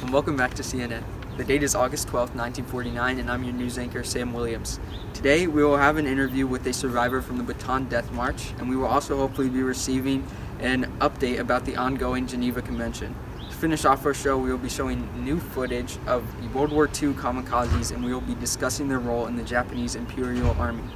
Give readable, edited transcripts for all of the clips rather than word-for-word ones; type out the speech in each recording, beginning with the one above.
and welcome back to CNN. The date is August 12th, 1949, and I'm your news anchor, Sam Williams. Today, we will have an interview with a survivor from the Bataan Death March, and we will also hopefully be receiving an update about the ongoing Geneva Convention. To finish off our show, we will be showing new footage of the World War II Kamikazes, and we will be discussing their role in the Japanese Imperial Army.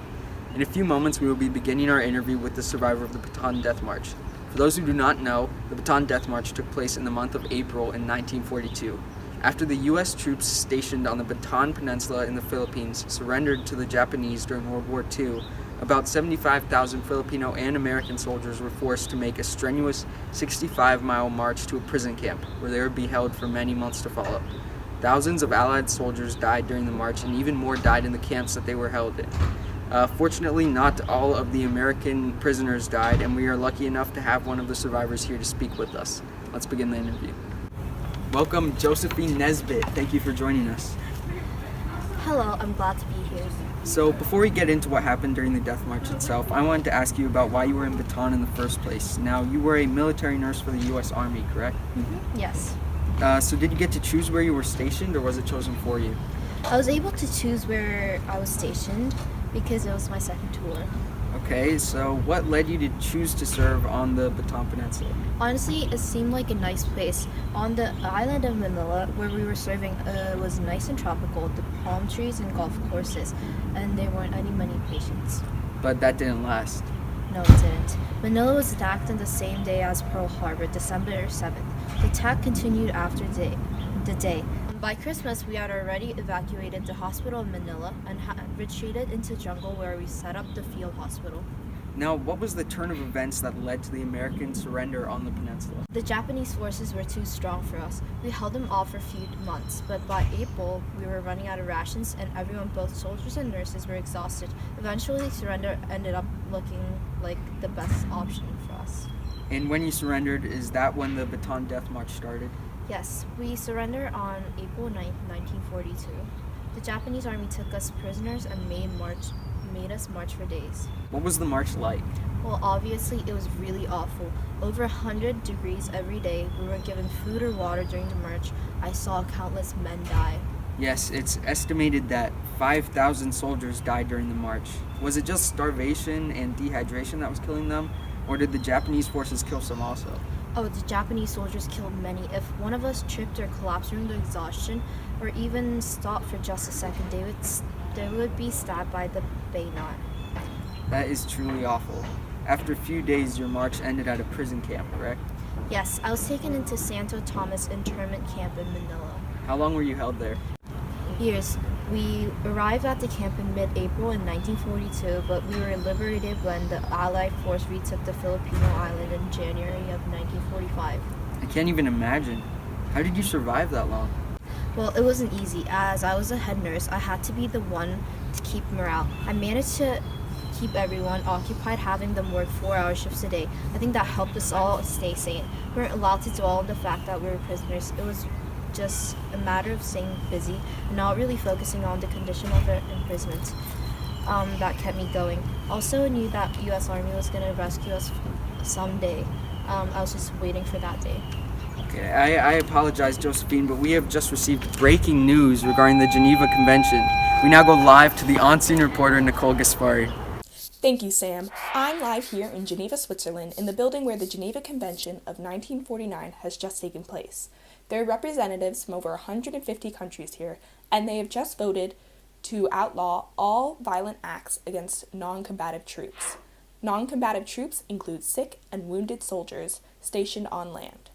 In a few moments, we will be beginning our interview with the survivor of the Bataan Death March. For those who do not know, the Bataan Death March took place in the month of April in 1942. After the U.S. troops stationed on the Bataan Peninsula in the Philippines surrendered to the Japanese during World War II, about 75,000 Filipino and American soldiers were forced to make a strenuous 65-mile march to a prison camp, where they would be held for many months to follow. Thousands of Allied soldiers died during the march, and even more died in the camps that they were held in. Fortunately, not all of the American prisoners died, and we are lucky enough to have one of the survivors here to speak with us. Let's begin the interview. Welcome, Josephine Nesbitt. Thank you for joining us. Hello, I'm glad to be here. So, before we get into what happened during the Death March itself, I wanted to ask you about why you were in Bataan in the first place. Now, you were a military nurse for the U.S. Army, correct? Mm-hmm. Yes. So did you get to choose where you were stationed, or was it chosen for you? I was able to choose where I was stationed because it was my second tour. Okay, so what led you to choose to serve on the Bataan Peninsula? Honestly, it seemed like a nice place. On the island of Manila, where we were serving, was nice and tropical, the palm trees and golf courses, and there weren't many patients. But that didn't last. No, it didn't. Manila was attacked on the same day as Pearl Harbor, December 7th. The attack continued after the day. By Christmas, we had already evacuated the hospital in Manila and had retreated into jungle where we set up the field hospital. Now, what was the turn of events that led to the American surrender on the peninsula? The Japanese forces were too strong for us. We held them off for a few months, but by April, we were running out of rations and everyone, both soldiers and nurses, were exhausted. Eventually, surrender ended up looking like the best option for us. And when you surrendered, is that when the Bataan Death March started? Yes, we surrendered on April 9th, 1942. The Japanese army took us prisoners and made us march for days. What was the march like? Well, obviously, it was really awful. Over 100 degrees every day. We weren't given food or water during the march. I saw countless men die. Yes, it's estimated that 5,000 soldiers died during the march. Was it just starvation and dehydration that was killing them, or did the Japanese forces kill some also? Oh, the Japanese soldiers killed many. If one of us tripped or collapsed during the exhaustion, or even stopped for just a second, they would be stabbed by the bayonet. That is truly awful. After a few days, your march ended at a prison camp, correct? Yes, I was taken into Santo Tomas internment camp in Manila. How long were you held there? Years. We arrived at the camp in mid-April in 1942, but we were liberated when the Allied force retook the Filipino island in January of 1945. I can't even imagine. How did you survive that long? Well, it wasn't easy. As I was a head nurse, I had to be the one to keep morale. I managed to keep everyone occupied, having them work 4-hour shifts a day. I think that helped us all stay sane. We weren't allowed to dwell on the fact that we were prisoners. It was just a matter of staying busy and not really focusing on the condition of our imprisonment that kept me going. Also, I knew that U.S. Army was going to rescue us someday. I was just waiting for that day. Okay, I apologize, Josephine, but we have just received breaking news regarding the Geneva Convention. We now go live to the on-scene reporter, Nicole Gaspari. Thank you, Sam. I'm live here in Geneva, Switzerland, in the building where the Geneva Convention of 1949 has just taken place. There are representatives from over 150 countries here, and they have just voted to outlaw all violent acts against non-combative troops. Non-combative troops include sick and wounded soldiers stationed on land.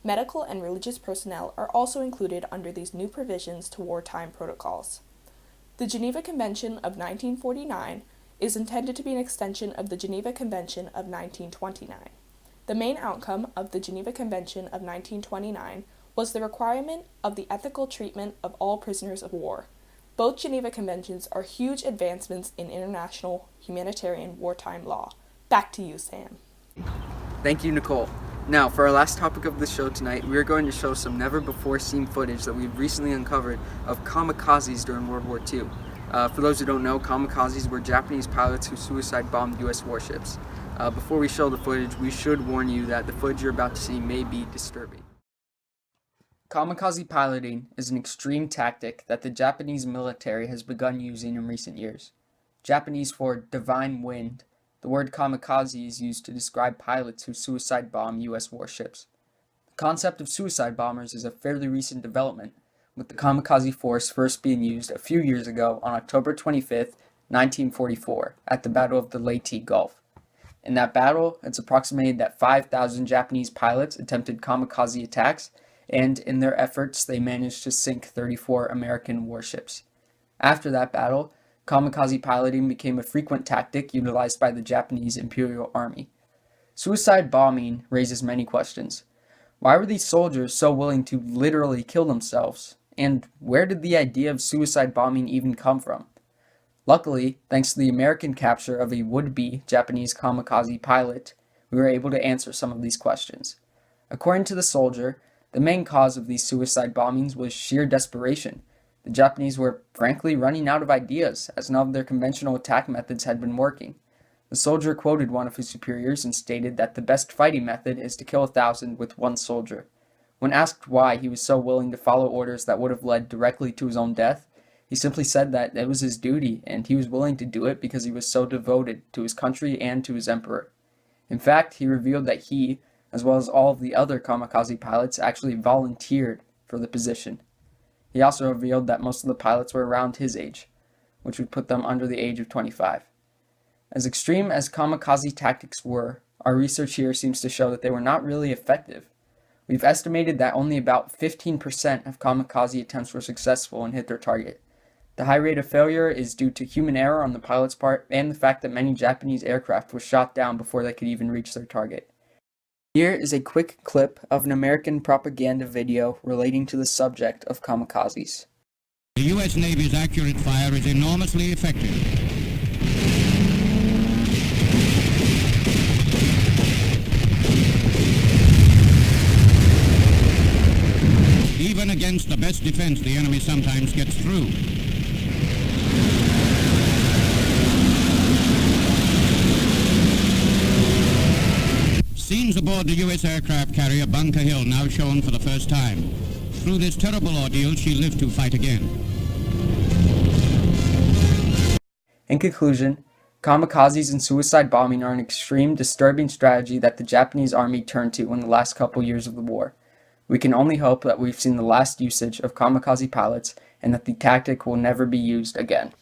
Medical and religious personnel are also included under these new provisions to wartime protocols. The Geneva Convention of 1949 is intended to be an extension of the Geneva Convention of 1929. The main outcome of the Geneva Convention of 1929 was the requirement of the ethical treatment of all prisoners of war. Both Geneva Conventions are huge advancements in international humanitarian wartime law. Back to you, Sam. Thank you, Nicole. Now, for our last topic of the show tonight, we are going to show some never-before-seen footage that we've recently uncovered of kamikazes during World War II. For those who don't know, kamikazes were Japanese pilots who suicide-bombed U.S. warships. Before we show the footage, we should warn you that the footage you're about to see may be disturbing. Kamikaze piloting is an extreme tactic that the Japanese military has begun using in recent years. Japanese for divine wind, the word kamikaze is used to describe pilots who suicide bomb U.S. warships. The concept of suicide bombers is a fairly recent development, with the kamikaze force first being used a few years ago on October 25, 1944, at the Battle of the Leyte Gulf. In that battle, it's approximated that 5,000 Japanese pilots attempted kamikaze attacks, and in their efforts they managed to sink 34 American warships. After that battle, kamikaze piloting became a frequent tactic utilized by the Japanese Imperial Army. Suicide bombing raises many questions. Why were these soldiers so willing to literally kill themselves? And where did the idea of suicide bombing even come from? Luckily, thanks to the American capture of a would-be Japanese kamikaze pilot, we were able to answer some of these questions. According to the soldier, the main cause of these suicide bombings was sheer desperation. The Japanese were frankly running out of ideas, as none of their conventional attack methods had been working. The soldier quoted one of his superiors and stated that the best fighting method is to kill 1,000 with one soldier. When asked why he was so willing to follow orders that would have led directly to his own death, he simply said that it was his duty and he was willing to do it because he was so devoted to his country and to his emperor. In fact, he revealed that he, as well as all of the other kamikaze pilots, actually volunteered for the position. He also revealed that most of the pilots were around his age, which would put them under the age of 25. As extreme as kamikaze tactics were, our research here seems to show that they were not really effective. We've estimated that only about 15% of kamikaze attempts were successful and hit their target. The high rate of failure is due to human error on the pilot's part and the fact that many Japanese aircraft were shot down before they could even reach their target. Here is a quick clip of an American propaganda video relating to the subject of kamikazes. The U.S. Navy's accurate fire is enormously effective. Even against the best defense, the enemy sometimes gets through. Scenes aboard the U.S. aircraft carrier Bunker Hill now shown for the first time. Through this terrible ordeal, she lived to fight again. In conclusion, kamikazes and suicide bombing are an extreme, disturbing strategy that the Japanese army turned to in the last couple years of the war. We can only hope that we've seen the last usage of kamikaze pilots and that the tactic will never be used again.